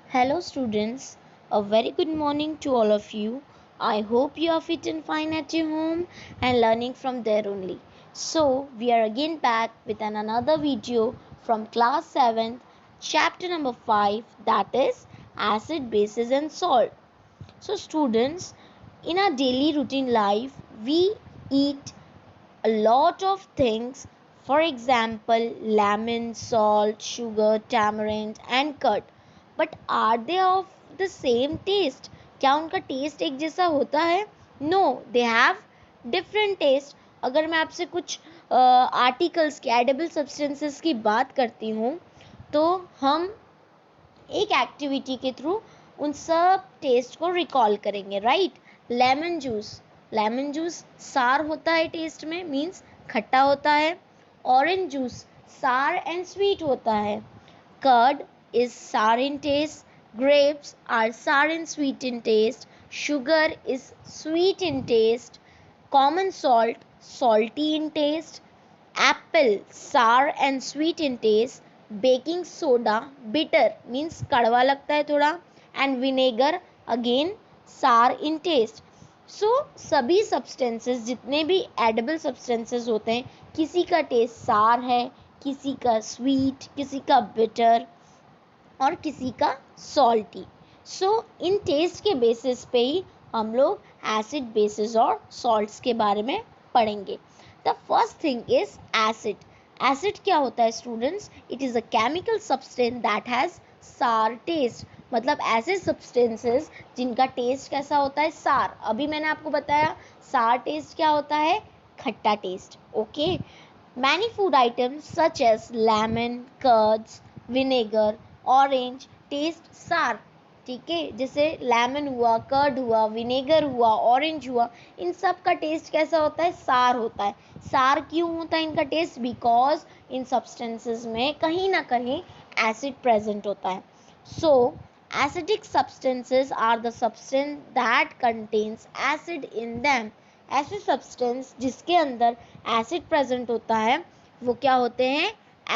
Hello, students. A very good morning to all of you. I hope you are fit and fine at your home and learning from there only. So, we are again back with another video from class 7th, chapter number 5, that is acid, bases, and salt. So, students, in our daily routine life, we eat a lot of things. For example, lemon, salt, sugar, tamarind, and curd. But are they of the same taste? क्या उनका test एक जैसा होता है? No, they have different taste. अगर मैं आपसे कुछ आर्टिकल्स के एडिबल सब्सटेंसेस की बात करती हूँ तो हम एक एक्टिविटी के थ्रू उन सब टेस्ट को रिकॉल करेंगे, राइट? लेमन जूस सार होता है टेस्ट में, मीन्स खट्टा होता है. Orange juice sour and sweet होता है. Curd is sour in taste. Grapes are sour and sweet in taste. sugar is sweet in taste. Common salt salty in taste. Apple sour and sweet in taste. Baking soda bitter means कड़वा लगता है थोड़ा. And vinegar again sour in taste. So सभी substances जितने भी edible substances होते हैं, किसी का टेस्ट sour है, किसी का sweet, किसी का bitter और किसी का salty. So इन टेस्ट के बेसिस पे ही हम लोग एसिड, बेसिस और सॉल्ट्स के बारे में पढ़ेंगे. The first thing is acid. Acid क्या होता है students? It is a chemical substance that has सार टेस्ट. मतलब ऐसे सब्सटेंसेस जिनका टेस्ट कैसा होता है? सार. अभी मैंने आपको बताया सार टेस्ट क्या होता है? खट्टा taste. Okay. Many food items such as lemon, curds, vinegar, orange taste sour. ठीक है, जैसे लेमन हुआ, कर्ड हुआ, विनेगर हुआ, ऑरेंज हुआ, इन सब का टेस्ट कैसा होता है? सार होता है. सार क्यों होता है इनका टेस्ट? बिकॉज इन सब्सटेंसेस में कहीं ना कहीं एसिड प्रेजेंट होता है. So acidic substances are the substance that contains acid in them. ऐसे सब्सटेंस जिसके अंदर एसिड प्रेजेंट होता है वो क्या होते हैं?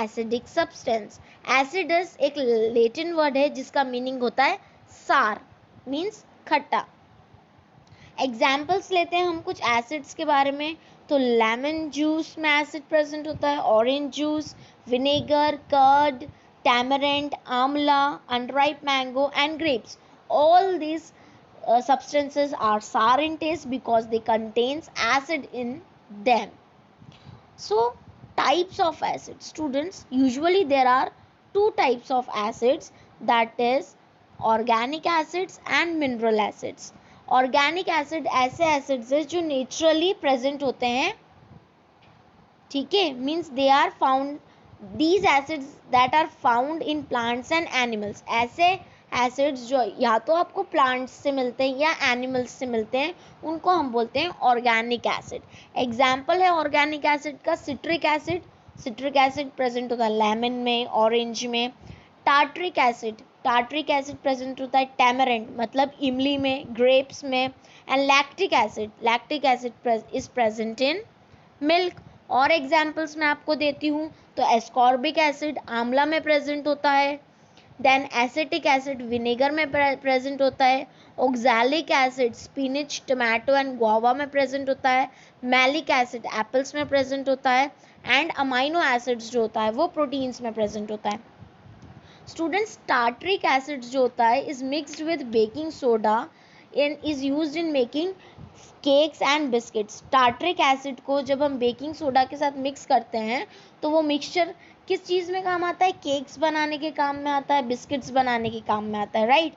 Acidic substance. एसिडस एक लैटिन वर्ड है जिसका मीनिंग होता है सार, मीन्स खट्टा. एग्जाम्पल्स लेते हैं हम कुछ एसिड्स के बारे में. तो लेमन जूस में एसिड प्रेजेंट होता है, orange juice, vinegar, curd, tamarind, amla, unripe mango and grapes. All these substances are sour in taste because they contains acid in them. So types of acids, students, usually there are two types of acids, that is organic acids and mineral acids. Organic acid ऐसे acids हैं जो naturally present होते हैं. ठीक है, means they are found, these acids that are found in plants and animals. ऐसे acids जो या तो आपको प्लांट्स से मिलते हैं या एनिमल्स से मिलते हैं, उनको हम बोलते हैं ऑर्गेनिक एसिड. एग्जाम्पल है ऑर्गेनिक एसिड का citric acid. Citric acid present होता है लेमन में, ऑरेंज में. टार्ट्रिक एसिड प्रेजेंट होता है टैमरेंट मतलब इमली में, ग्रेप्स में. And lactic acid is present in milk. और एग्जाम्पल्स मैं आपको देती हूँ. तो एस्कॉर्बिक एसिड आंवला में प्रेजेंट होता है. देन एसिटिक एसिड विनेगर में प्रेजेंट होता है. Oxalic acid spinach, tomato and guava में प्रेजेंट होता है. मैलिक एसिड एप्पल्स में प्रेजेंट होता है. एंड अमाइनो एसिड्स जो होता है वो प्रोटीन्स में प्रेजेंट होता है. स्टूडेंट्स, टार्ट्रिक एसिड जो होता है is mixed with baking soda and is used in making cakes and biscuits. Tartaric acid को जब हम बेकिंग सोडा के साथ मिक्स करते हैं तो वो मिक्सचर किस चीज़ में काम आता है? केक्स बनाने के काम में आता है, बिस्किट्स बनाने के काम में आता है, राइट?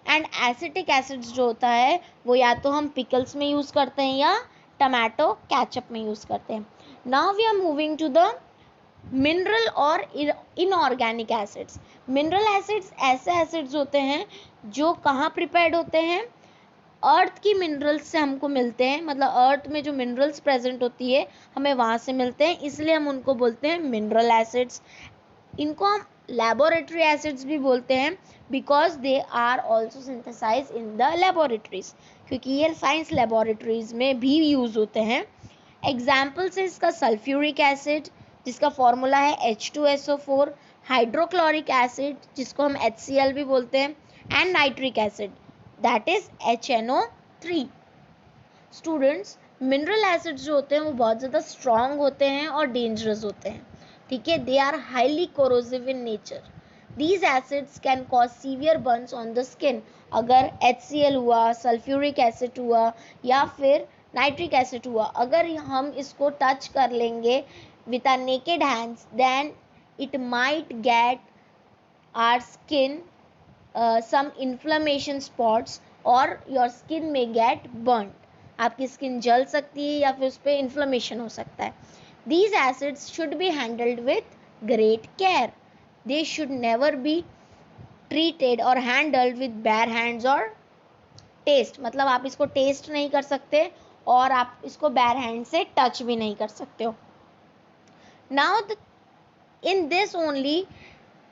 एंड एसिटिक एसिड जो होता है वो या तो हम पिकल्स में यूज़ करते हैं या टमाटो केचप में यूज़ करते हैं. Now we are moving to the mineral और इनऑर्गेनिक एसिड्स. मिनरल एसिड्स ऐसे एसिड्स होते हैं जो कहाँ प्रिपेयर्ड होते हैं? अर्थ की मिनरल्स से हमको मिलते हैं. मतलब अर्थ में जो मिनरल्स प्रेजेंट होती है हमें वहाँ से मिलते हैं, इसलिए हम उनको बोलते हैं मिनरल एसिड्स. इनको हम लैबोरेटरी एसिड्स भी बोलते हैं because they are also synthesize in the laboratories, क्योंकि ये साइंस लैबोरेटरीज में भी यूज़ होते हैं. एग्जाम्पल्स है इसका सल्फ्यूरिक एसिड जिसका फॉर्मूला है H2SO4. हाइड्रोक्लोरिक एसिड जिसको हम HCl भी बोलते हैं. and nitric acid, that is HNO3. Students, mineral acids जो होते हैं वो बहुत ज़्यादा स्ट्रॉन्ग होते हैं और डेंजरस होते हैं, ठीक है. They are highly corrosive in nature. These acids can cause severe burns on the skin. अगर HCl हुआ, सल्फ्यूरिक एसिड हुआ या फिर नाइट्रिक एसिड हुआ, अगर हम इसको टच कर लेंगे with our naked hands, then it might get our skin some inflammation spots or your skin may get burnt. आपकी स्किन जल सकती है या फिर उस पर इन्फ्लेमेशन हो सकता है. These acids should be handled with great care. They should never be treated or handled with bare hands or taste. मतलब आप इसको टेस्ट नहीं कर सकते और आप इसको bare hand से टच भी नहीं कर सकते हो. Now in this only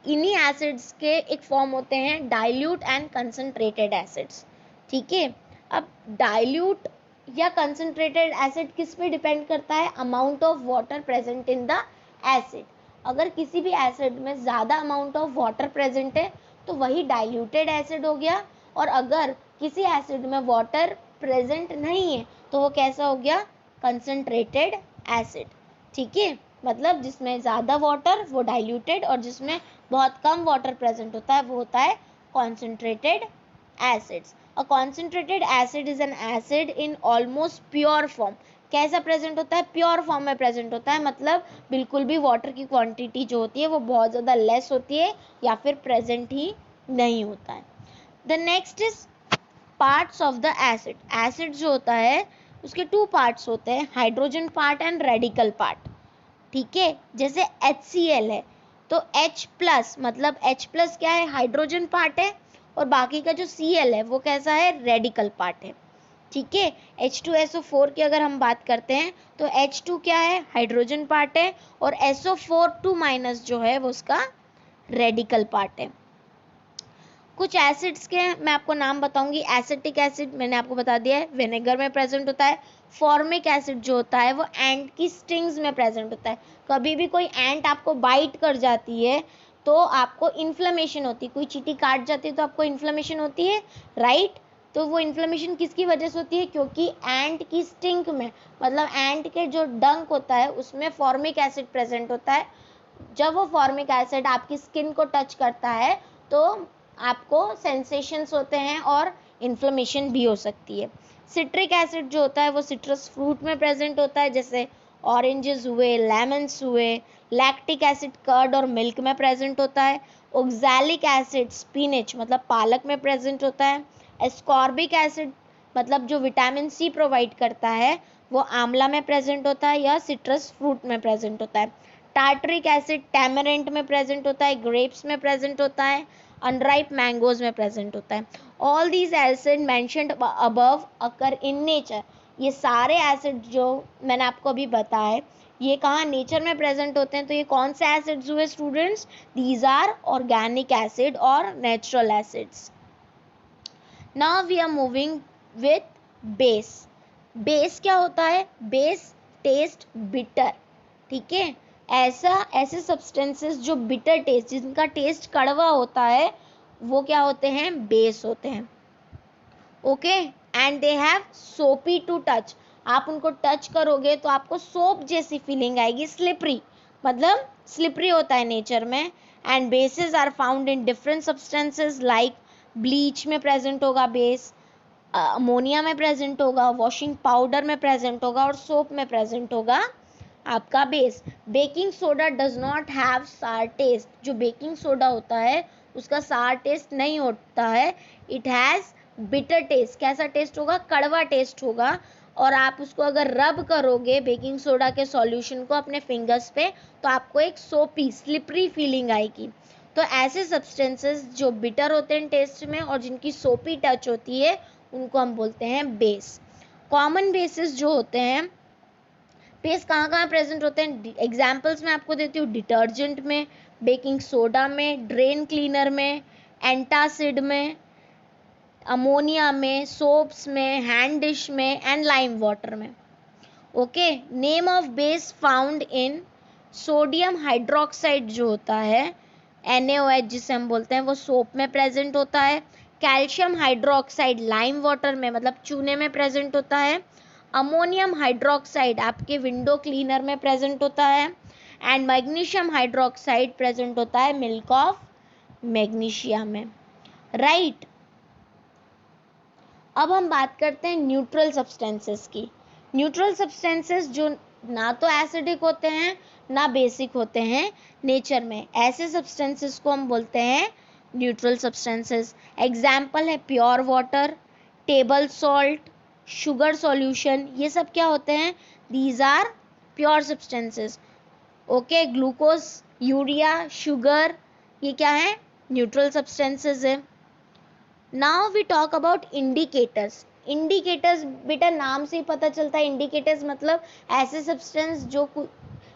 इन्हीं एसिड्स के एक फॉर्म होते हैं डाइल्यूट एंड कंसनट्रेटेड एसिड्स, ठीक है. अब डाइल्यूट या कंसनट्रेटेड एसिड किस पे डिपेंड करता है? Amount of water present in the acid. अगर किसी भी एसिड में ज़्यादा अमाउंट ऑफ वाटर प्रेजेंट है तो वही डाइल्यूटेड एसिड हो गया, और अगर किसी एसिड में वाटर प्रेजेंट नहीं है तो वो कैसा हो गया? कंसनट्रेटेड एसिड, ठीक है. मतलब जिसमें ज़्यादा वाटर वो डाइल्यूटेड और जिसमें बहुत कम वाटर प्रेजेंट होता है वो होता है concentrated acids. A concentrated acid is an acid in almost pure form. कैसा प्रेजेंट होता है? प्योर फॉर्म में प्रेजेंट होता है, मतलब बिल्कुल भी वाटर की क्वांटिटी जो होती है वो बहुत ज़्यादा लेस होती है या फिर प्रेजेंट ही नहीं होता है. The next is parts of the acid. Acid जो होता है उसके 2 पार्ट्स होते हैं, hydrogen part and radical part, ठीक है. जैसे HCl है तो H+ मतलब H+ क्या है? हाइड्रोजन पार्ट है, और बाकी का जो Cl है वो कैसा है? रेडिकल पार्ट है, ठीक है. H2SO4 की अगर हम बात करते हैं तो H2 क्या है? हाइड्रोजन पार्ट है, और SO4 2- जो है वो उसका रेडिकल पार्ट है. कुछ एसिड्स के मैं आपको नाम बताऊंगी. एसिटिक एसिड मैंने आपको बता दिया है, विनेगर में प्रेजेंट होता है. फॉर्मिक एसिड जो होता है वो एंट की स्टिंग्स में प्रेजेंट होता है. कभी भी कोई एंट आपको बाइट कर जाती है तो आपको इन्फ्लेमेशन होती है. कोई चींटी काट जाती है तो आपको इन्फ्लेमेशन होती है, राइट. तो वो इन्फ्लेमेशन किसकी वजह से होती है? क्योंकि एंट की स्टिंग में, मतलब एंट के जो डंक होता है उसमें फॉर्मिक एसिड प्रेजेंट होता है. जब वो फॉर्मिक एसिड आपकी स्किन को टच करता है तो आपको सेंसेशंस होते हैं और इन्फ्लेमेशन भी हो सकती है. सिट्रिक एसिड जो होता है वो सिट्रस फ्रूट में प्रेजेंट होता है, जैसे ऑरेंजेस हुए, लेमन्स हुए. लैक्टिक एसिड कर्ड और मिल्क में प्रेजेंट होता है. ऑक्सैलिक एसिड स्पिनच मतलब पालक में प्रेजेंट होता है. एस्कॉर्बिक एसिड मतलब जो विटामिन C प्रोवाइड करता है वो आंवला में प्रेजेंट होता है या सिट्रस फ्रूट में प्रेजेंट होता है. टार्टरिक एसिड टैमरेंट में प्रेजेंट होता है, ग्रेप्स में प्रेजेंट होता है, अनराइप मैंगोज में प्रेजेंट होता है. All these acid mentioned above occur in nature. ये सारे एसिड जो मैंने आपको अभी बताए ये कहाँ नेचर में प्रेजेंट होते हैं. तो ये कौन से एसिड्स हुए students? These are organic acid और natural acids. Now we are moving with base. Base क्या होता है? बेस टेस्ट बिटर, ठीक है. ऐसे सब्सटेंसेस जो बिटर टेस्ट, जिनका टेस्ट कड़वा होता है, वो क्या होते हैं? बेस होते हैं, ओके. एंड दे हैव सोपी टू टच. आप उनको टच करोगे तो आपको सोप जैसी फीलिंग आएगी. स्लिपरी मतलब स्लिपरी होता है नेचर में. And bases are found in different substances like bleach में प्रेजेंट होगा बेस, अमोनिया में प्रेजेंट होगा, वॉशिंग पाउडर में प्रेजेंट होगा और सोप में प्रेजेंट होगा आपका base. Baking soda does not have sour taste. जो बेकिंग सोडा होता है उसका सार टेस्ट नहीं होता है. It has bitter taste. कैसा टेस्ट होगा? कड़वा टेस्ट होगा. और आप उसको अगर रब करोगे बेकिंग सोडा के सॉल्यूशन को अपने फिंगर्स पे तो आपको एक सोपी स्लिपरी फीलिंग आएगी. तो ऐसे सब्सटेंसेस जो बिटर होते हैं टेस्ट में और जिनकी सोपी टच होती है उनको हम बोलते हैं बेस. कॉमन बेसिस जो होते हैं, बेस कहाँ कहाँ प्रेजेंट होते हैं? एग्जाम्पल्स मैं आपको देती हूँ. डिटर्जेंट में, बेकिंग सोडा में, ड्रेन क्लीनर में, एंटासिड में, अमोनिया में, सोप्स में, हैंड डिश में एंड लाइम वाटर में, okay. Name of base found in sodium hydroxide जो होता है NaOH जिसे हम बोलते हैं वो सोप में प्रेजेंट होता है. कैल्शियम हाइड्रोक्साइड लाइम वाटर में मतलब चूने में प्रेजेंट होता है। अमोनियम हाइड्रोक्साइड आपके विंडो क्लीनर में प्रेजेंट होता है। एंड मैग्नीशियम हाइड्रोक्साइड प्रेजेंट होता है मिल्क ऑफ मैग्नीशिया में, राइट। अब हम बात करते हैं न्यूट्रल सब्सटेंसेस की। न्यूट्रल सब्सटेंसेस जो ना तो एसिडिक होते हैं ना बेसिक होते हैं नेचर में, ऐसे सब्सटेंसेस को हम बोलते हैं न्यूट्रल सब्सटेंसेस। एग्जाम्पल है pure water, table salt, sugar solution, ये सब क्या होते हैं? These are pure substances. Okay, glucose, urea, sugar, ये क्या है? न्यूट्रल सब्सटेंसेस है। Now we talk about indicators. Indicators बेटा नाम से ही पता चलता है, इंडिकेटर्स मतलब ऐसे सब्सटेंस जो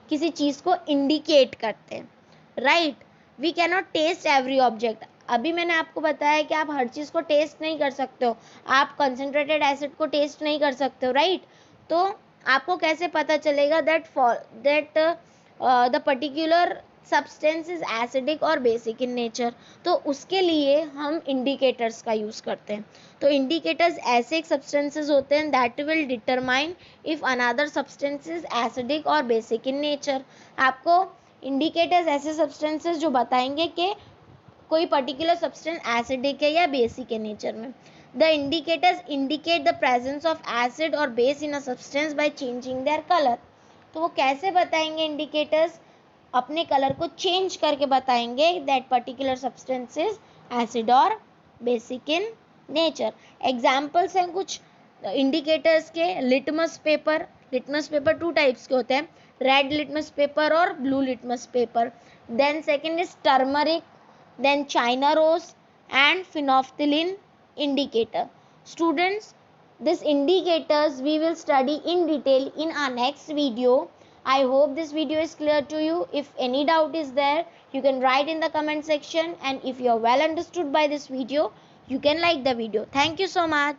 किसी चीज को इंडिकेट करते हैं, right. We can not test every object. अभी मैंने आपको बताया कि आप हर चीज को टेस्ट नहीं कर सकते हो, आप कंसंट्रेटेड एसिड को टेस्ट नहीं कर सकते हो, राइट। तो आपको कैसे पता चलेगा that the particular substance is acidic और बेसिक इन नेचर? तो उसके लिए हम इंडिकेटर्स का यूज करते हैं। तो इंडिकेटर्स ऐसे सब्सटेंसेस होते हैं that will determine if another substance is acidic और बेसिक इन नेचर। आपको इंडिकेटर्स ऐसे सब्सटेंसेस जो बताएंगे कि कोई पर्टिकुलर सब्सटेंस एसिडिक है या बेसिक है नेचर में। The indicators indicate the presence of acid और base in a substance by changing their colour. तो वो कैसे बताएंगे इंडिकेटर्स? अपने कलर को चेंज करके बताएंगे that particular substance is acid और बेसिक इन नेचर। एग्जाम्पल्स हैं कुछ इंडिकेटर्स के। Litmus paper, litmus paper 2 types के होते हैं, रेड लिटमस पेपर और blue litmus paper. Then second is turmeric, then China rose and phenolphthalein indicator. Students, these indicators we will study in detail in our next video. I hope this video is clear to you. If any doubt is there, you can write in the comment section, and if you are well understood by this video, you can like the video. Thank you so much.